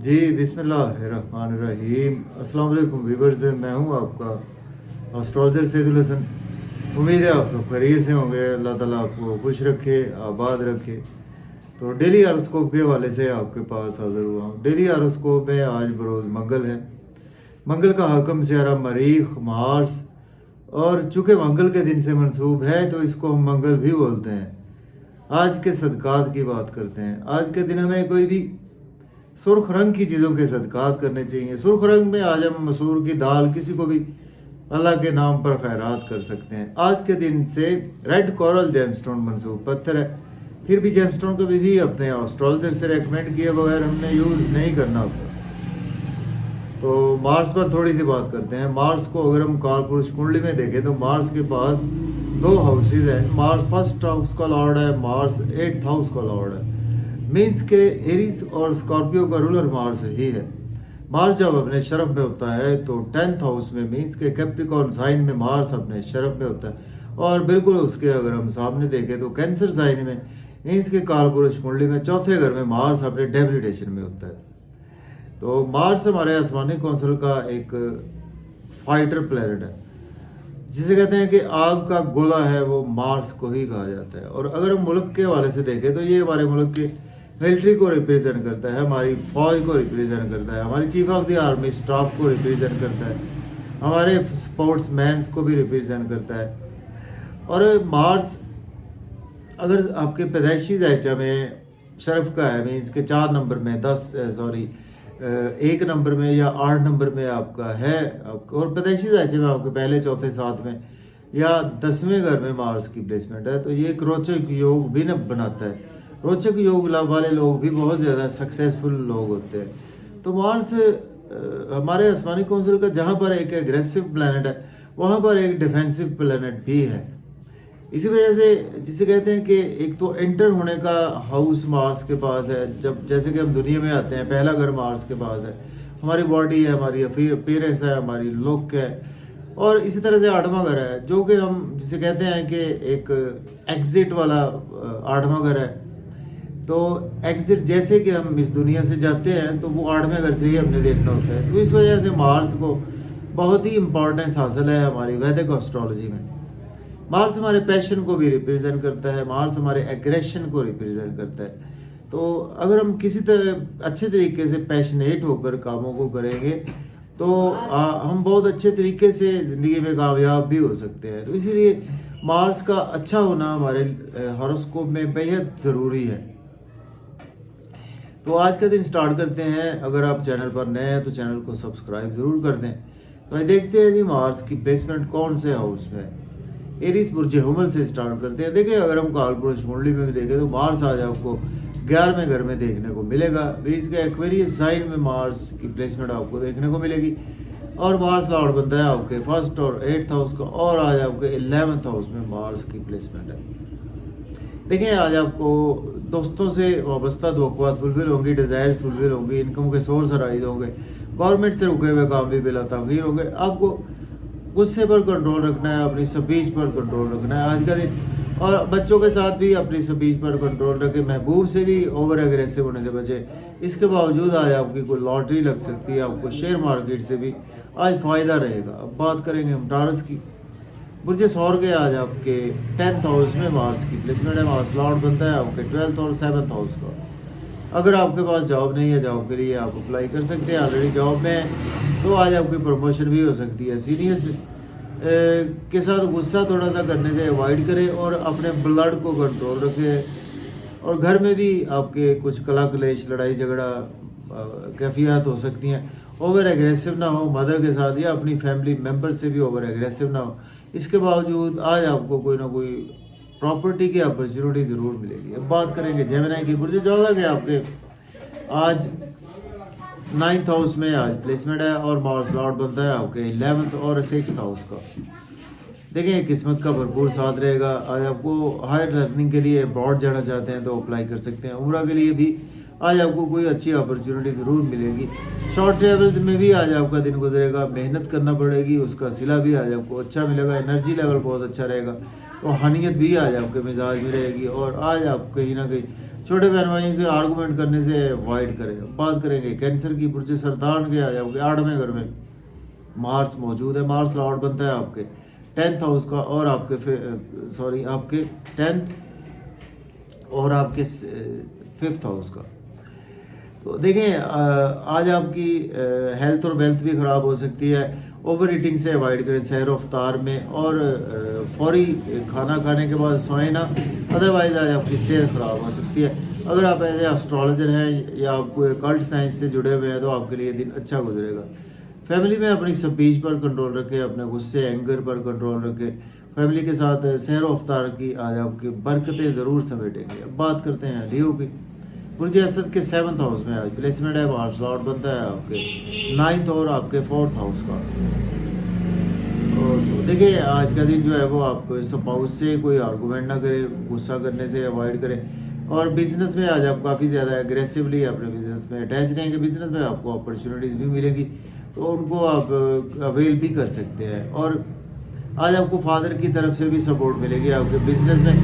जी बिस्मिल्लाहिर्रहमानिर्रहीम। अस्सलाम वालेकुम व्यूअर्स, मैं हूं आपका एस्ट्रोलॉजर सैदुल हसन। उम्मीद है आप सब खैरियत से होंगे। अल्लाह ताला आपको खुश रखे, आबाद रखे। तो डेली हॉरोस्कोप के हवाले से आपके पास हाजिर हुआ हूँ। डेली हॉरोस्कोप में आज बरोज़ मंगल है। मंगल का हाकम सियारा मरीख मार्स, और चूँकि मंगल के दिन से मंसूब है तो इसको हम मंगल भी बोलते हैं। आज के सदकात की बात करते हैं। आज के दिन हमें कोई भी सुर्ख रंग की चीज़ों के सदकात करने चाहिए। सुर्ख रंग में आज हम मसूर की दाल, किसी को भी अल्लाह के नाम पर खैरात कर सकते हैं। आज के दिन से रेड कोरल जेमस्टोन मंसूब पत्थर है। फिर भी जेमस्टोन को भी अपने एस्ट्रोलॉजर से रेकमेंड किए बगैर हमने यूज़ नहीं करना होता। तो मार्स पर थोड़ी सी बात करते हैं। मार्स को अगर हम कालपुरुष कुंडली में देखें तो मार्स के पास दो हाउसेज हैं। मार्स फर्स्ट हाउस का लॉर्ड है, मार्स 8th हाउस का लॉर्ड है। मीन्स के एरीज और स्कॉर्पियो का रूलर मार्स ही है। मार्स जब अपने शरफ में होता है तो 10th हाउस में, मीन्स के कैप्रिकॉर्न साइन में मार्स अपने शरफ में होता है। और बिल्कुल उसके अगर हम सामने देखें तो कैंसर साइन में, मीन्स के कालपुरुष कुंडली में चौथे घर में मार्स अपने डेबिलिटेशन में होता है। तो मार्स हमारे आसमानी कौंसिल का एक फाइटर प्लैनेट है, जिसे कहते हैं कि आग का गोला है, वो मार्स को ही कहा जाता है। और अगर हम मुल्क के हवाले से देखें तो ये हमारे मुल्क के मिलिट्री को रिप्रेजेंट करता है, हमारी फौज को रिप्रेजेंट करता है, हमारी chief of the army staff को रिप्रेजेंट करता है, हमारे स्पोर्ट्स मैन को भी रिप्रेजेंट करता है। और मार्स अगर आपके पैदाइशी जायचा में शरफ का है, मीन्स के 4 नंबर में 1 नंबर में या 8 नंबर में आपका है, और पैदाइशी जायचे में आपके पहले चौथे 7 में या 10वें घर में मार्स की प्लेसमेंट है, तो ये एक रोचक योग भी न बनाता है। रोचक योग वाले लोग भी बहुत ज़्यादा सक्सेसफुल लोग होते हैं। तो मार्स हमारे आसमानी कौंसिल का जहाँ पर एक एग्रेसिव प्लैनेट है, वहाँ पर एक डिफेंसिव प्लैनेट भी है। इसी वजह से जिसे कहते हैं कि एक तो एंटर होने का हाउस मार्स के पास है। जब जैसे कि हम दुनिया में आते हैं, पहला घर मार्स के पास है, हमारी बॉडी है, हमारी अपीयरेंस है, हमारी लुक है। और इसी तरह से 8वां घर है, जो कि हम जिसे कहते हैं कि एक एग्जिट वाला 8वां घर है। तो एग्जिट जैसे कि हम इस दुनिया से जाते हैं तो वो 8वें घर से ही हमने देखना होता है। तो इस वजह से मार्स को बहुत ही इम्पोर्टेंस हासिल है हमारी वैदिक एस्ट्रोलॉजी में। मार्स हमारे पैशन को भी रिप्रेजेंट करता है, मार्स हमारे एग्रेशन को रिप्रेजेंट करता है। तो अगर हम किसी तरह अच्छे तरीके से पैशनेट होकर कामों को करेंगे तो हम बहुत अच्छे तरीके से ज़िंदगी में कामयाब भी हो सकते हैं। तो इसीलिए मार्स का अच्छा होना हमारे हॉरोस्कोप में बेहद ज़रूरी है। तो आज का दिन स्टार्ट करते हैं। अगर आप चैनल पर नए हैं तो चैनल को सब्सक्राइब ज़रूर कर दें। तो देखते हैं जी मार्स की प्लेसमेंट कौन से हाउस में है। एरीज बुर्ज हुमल से स्टार्ट करते हैं। देखिए अगर हम कालपुरुष कुंडली में भी देखें तो मार्स आज आपको 11वें घर में देखने को मिलेगा। बीच के एक्वेरियस साइन में मार्स की प्लेसमेंट आपको देखने को मिलेगी। और मार्स लॉर्ड बनता है आपके 1st और 8th हाउस का, और आज आपके 11th हाउस में मार्स की प्लेसमेंट है। देखिए आज आपको दोस्तों से वाबस्ता तवक्कुआत फुलफिल होंगी, डिज़ायर्स फुलफिल होंगी, इनकम के सोर्स राइज होंगे, गवर्नमेंट से रुके हुए काम भी बिला ताख़ीर होंगे। आपको गुस्से पर कंट्रोल रखना है, अपनी स्पीच पर कंट्रोल रखना है आज का दिन। और बच्चों के साथ भी अपनी स्पीच पर कंट्रोल रखें। महबूब से भी ओवर एग्रेसिव होने से बचें। इसके बावजूद आज आपकी कोई लॉटरी लग सकती है, आपको शेयर मार्केट से भी आज फ़ायदा रहेगा। अब बात करेंगे हम टारस की। बुर्ज सौर के आज आपके 10th हाउस में मार्स की प्लेसमेंट है। मार्स लॉर्ड बनता है आपके 12th और 7th हाउस का। अगर आपके पास जॉब नहीं है, जॉब के लिए आप अप्लाई कर सकते हैं। ऑलरेडी जॉब में है तो आज आपकी प्रमोशन भी हो सकती है। सीनियर्स के साथ गुस्सा थोड़ा सा करने से अवॉइड करें और अपने ब्लड को कंट्रोल रखें। और घर में भी आपके कुछ कला कलेश, लड़ाई झगड़ा कैफियत हो सकती हैं। ओवर एग्रेसिव ना हो मदर के साथ, या अपनी फैमिली मेम्बर से भी ओवर एग्रेसिव ना हो। इसके बावजूद आज आपको कोई ना कोई प्रॉपर्टी की अपॉर्चुनिटी ज़रूर मिलेगी। अब बात करेंगे जेमिनी की। बुर्ज जोधा के आपके आज 9th हाउस में आज प्लेसमेंट है, और मार्स लॉर्ड बनता है आपके 11th और 6th हाउस का। देखिए किस्मत का भरपूर साथ रहेगा। आज आपको हायर लर्निंग के लिए अब्रॉड जाना चाहते हैं तो अप्लाई कर सकते हैं। उम्रा के लिए भी आज आपको कोई अच्छी अपॉर्चुनिटी ज़रूर मिलेगी। शॉर्ट ट्रेवल्स में भी आज आपका दिन गुजरेगा। मेहनत करना पड़ेगी, उसका सिला भी आज आपको अच्छा मिलेगा। एनर्जी लेवल बहुत अच्छा रहेगा। रूहानियत भी आज आपके मिजाज में रहेगी। और आज आप कहीं ना कहीं छोटे बहन भाइयों से आर्गूमेंट करने से अवॉइड करें। बात करेंगे कैंसर की, बुर्ज सरतान के आ जाओगे 8वें घर में मार्स मौजूद है। मार्स लॉर्ड बनता है आपके 10th हाउस का और आपके आपके 10th और आपके 5th हाउस का। तो देखें आज आपकी हेल्थ और वेल्थ भी ख़राब हो सकती है। ओवर ईटिंग से अवॉइड करें सहर अफ्तार में, और फौरी खाना खाने के बाद सोएं ना, अदरवाइज आज आपकी सेहत ख़राब हो सकती है। अगर आप एज ए एस्ट्रोलॉजर हैं या आप कोई कल्ट साइंस से जुड़े हुए हैं तो आपके लिए दिन अच्छा गुजरेगा। फैमिली में अपनी स्पीच पर कंट्रोल रखें, अपने गुस्से एंगर पर कंट्रोल रखें। फैमिली के साथ सहर अफ्तार की आज आपकी बरकतें ज़रूर समेटेंगे। अब बात करते हैं लियो की। बुर्ज असद के 7th हाउस में आज प्लेसमेंट है, मार्स लॉर्ड बनता है आपके 9th और आपके 4th हाउस का। और देखिए आज का दिन जो है वो आप स्पाउस से कोई आर्गूमेंट ना करें, गुस्सा करने से अवॉइड करें। और बिजनेस में आज आप काफ़ी ज़्यादा एग्रेसिवली अपने बिजनेस में अटैच रहेंगे। बिजनेस में आपको अपॉर्चुनिटीज़ भी मिलेगी तो उनको आप अवेल भी कर सकते हैं। और आज आपको फादर की तरफ से भी सपोर्ट मिलेगी आपके बिजनेस में,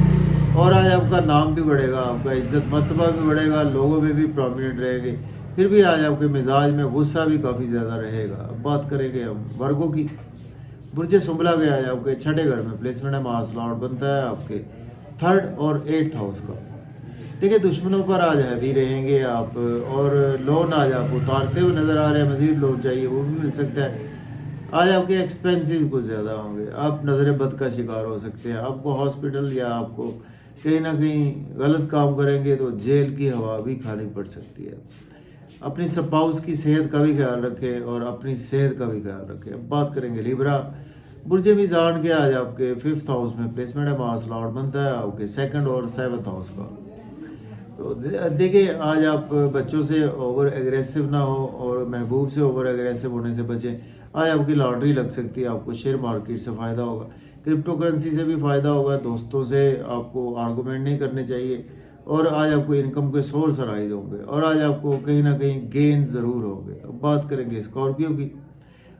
और आज आपका नाम भी बढ़ेगा, आपका इज्जत मर्तबा भी बढ़ेगा, लोगों में भी प्रोमिनेंट रहेंगे। फिर भी आज आपके मिजाज में गुस्सा भी काफ़ी ज़्यादा रहेगा। अब बात करेंगे हम वर्गों की। बुर्ज सुंबला के आज आपके 6ठे घर में प्लेसमेंट है, मार्स लॉर्ड बनता है आपके 3rd और 8th हाउस का। देखिए दुश्मनों पर आज हैवी रहेंगे आप, और लोन आज आप उतारते हुए नज़र आ रहे हैं। मजीद लोन चाहिए वो भी मिल सकता है। आज आपके एक्सपेंसिव कुछ ज़्यादा होंगे, आप नज़र बद का शिकार हो सकते हैं। आपको हॉस्पिटल या आपको कहीं ना कहीं गलत काम करेंगे तो जेल की हवा भी खानी पड़ सकती है। अपनी स्पाउस की सेहत का भी ख्याल रखें और अपनी सेहत का भी ख्याल रखें। अब बात करेंगे लिब्रा। बुर्ज मीज़ान के आज आपके 5th हाउस में प्लेसमेंट है, मार्स लॉर्ड बनता है आपके 2nd और 7th हाउस का। तो देखिए आज आप बच्चों से ओवर एग्रेसिव ना हो और महबूब से ओवर एग्रेसिव होने से बचें। आज आपकी लॉटरी लग सकती है, आपको शेयर मार्केट से फ़ायदा होगा, क्रिप्टो करेंसी से भी फ़ायदा होगा। दोस्तों से आपको आर्गूमेंट नहीं करने चाहिए, और आज आपको इनकम के सोर्स राइज होंगे, और आज आपको कहीं ना कहीं गेन ज़रूर होंगे। अब बात करेंगे स्कॉर्पियो की।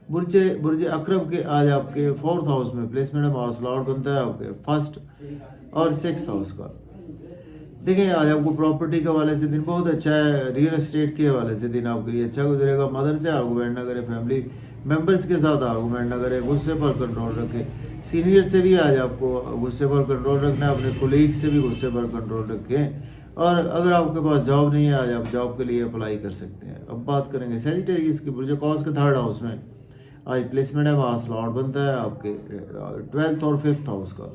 बुर्ज अकरब के आज आपके 4th हाउस में प्लेसमेंट है, मार्स लॉर्ड बनता है आपके 1st और 6th हाउस का। देखिए आज आपको प्रॉपर्टी के हवाले से दिन बहुत अच्छा है, रियल एस्टेट के हवाले से दिन आपके लिए अच्छा गुजरेगा। मदर से आर्गूमेंट ना करें, फैमिली मेंबर्स के साथ आर्गूमेंट ना करें, गुस्से पर कंट्रोल रखें। सीनियर से भी आज आपको गुस्से पर कंट्रोल रखना है, अपने कोलीग से भी गुस्से पर कंट्रोल रखें। और अगर आपके पास जॉब नहीं है आज आप जॉब के लिए अप्लाई कर सकते हैं। अब बात करेंगे सैजिटेरियस की। बुर्ज कॉस के 3rd हाउस में आज प्लेसमेंट है, मार्स लॉर्ड बनता है आपके 12th और 5th हाउस का।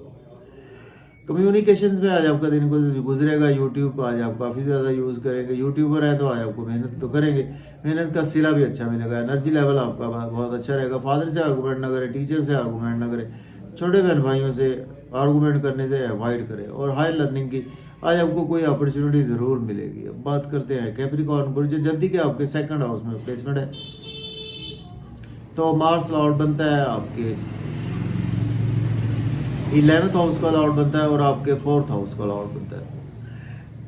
कम्युनिकेशंस में आज आपका दिन गुजरेगा। यूट्यूब आज आप काफ़ी ज़्यादा यूज़ करेंगे। यूट्यूबर हैं तो आज आपको मेहनत तो करेंगे, मेहनत का सिला भी अच्छा मिलेगा। एनर्जी लेवल आपका बहुत अच्छा रहेगा। फादर से आर्गूमेंट ना करें, टीचर से आर्गूमेंट ना करें, छोटे बहन भाइयों से आर्गूमेंट करने से अवॉइड करें। और हाई लर्निंग की आज आपको कोई अपॉर्चुनिटी ज़रूर मिलेगी। अब बात करते हैं कैप्रिकॉर्न। बुर्ज जल्दी के आपके 2nd हाउस में प्लेसमेंट है, तो मार्स लॉर्ड बनता है आपके 11th हाउस का लॉर्ड बनता है और आपके 4th हाउस का लॉर्ड बनता है।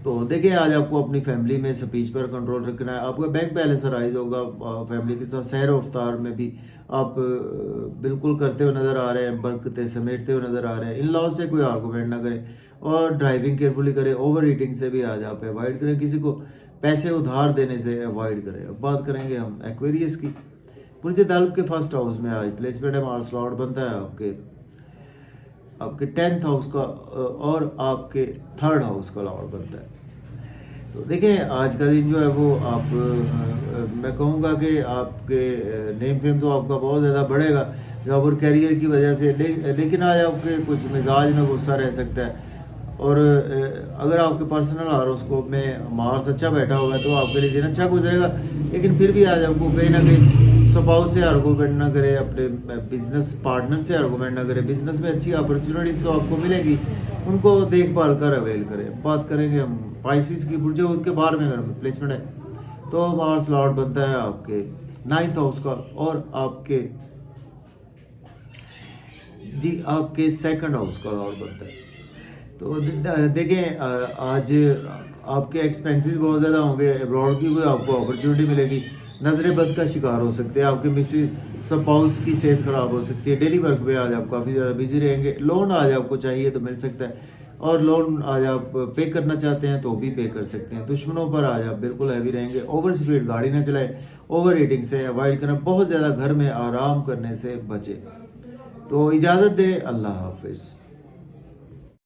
तो देखिए आज आपको अपनी फैमिली में स्पीच पर कंट्रोल रखना है। आपका बैंक बैलेंस राइज होगा। फैमिली के साथ सहर अफ्तार में भी आप बिल्कुल करते हुए नज़र आ रहे हैं, बरकतें समेटते हुए नज़र आ रहे हैं। इन लॉज से कोई आर्गूमेंट ना करें, और ड्राइविंग केयरफुली करें। ओवर ईटिंग से भी आज आप अवॉइड करें, किसी को पैसे उधार देने से अवॉइड करें। अब बात करेंगे हम एक्वेरियस की। बुर्ज दल्ब के 1st हाउस में आज प्लेसमेंट है, मार्स लॉर्ड बनता है आपके 10th हाउस का और आपके 3rd हाउस का लॉर्ड बनता है। तो देखें आज का दिन जो है वो आप मैं कहूँगा कि आपके नेम फेम तो आपका बहुत ज़्यादा बढ़ेगा जॉब और कैरियर की वजह से, लेकिन आज आपके कुछ मिजाज में गुस्सा रह सकता है। और अगर आपके पर्सनल हॉरोस्कोप में मार्स अच्छा बैठा होगा तो आपके लिए दिन अच्छा गुजरेगा। लेकिन फिर भी आज आपको कहीं ना कहीं स्पाउस से आर्गूमेंट ना करें, अपने बिजनेस पार्टनर से आर्गूमेंट ना करें। बिजनेस में अच्छी अपॉर्चुनिटीज तो आपको मिलेगी, उनको देखभाल कर अवेल करें। बात करेंगे हम पाइसिस की। बुर्ज हूद के 12वें घर में प्लेसमेंट है, तो मार्स लॉर्ड बनता है आपके 9th हाउस का और आपके 2nd हाउस का लॉर्ड बनता है। तो देखें आज आपके एक्सपेंसेस बहुत ज़्यादा होंगे। अब्रॉड की कोई आपको अपॉर्चुनिटी मिलेगी, नजर बद का शिकार हो सकते हैं। आपके मिसिस स्पाउस की सेहत खराब हो सकती है। डेली वर्क में आज आप काफ़ी ज़्यादा बिजी रहेंगे। लोन आज आपको चाहिए तो मिल सकता है। और लोन आज आप पे करना चाहते हैं तो भी पे कर सकते हैं। दुश्मनों पर आज आप बिल्कुल हैवी रहेंगे। ओवर स्पीड गाड़ी ना चलाएं, ओवर हीटिंग से अवॉइड करें, बहुत ज़्यादा घर में आराम करने से बचें। तो इजाज़त दें, अल्लाह हाफिज़।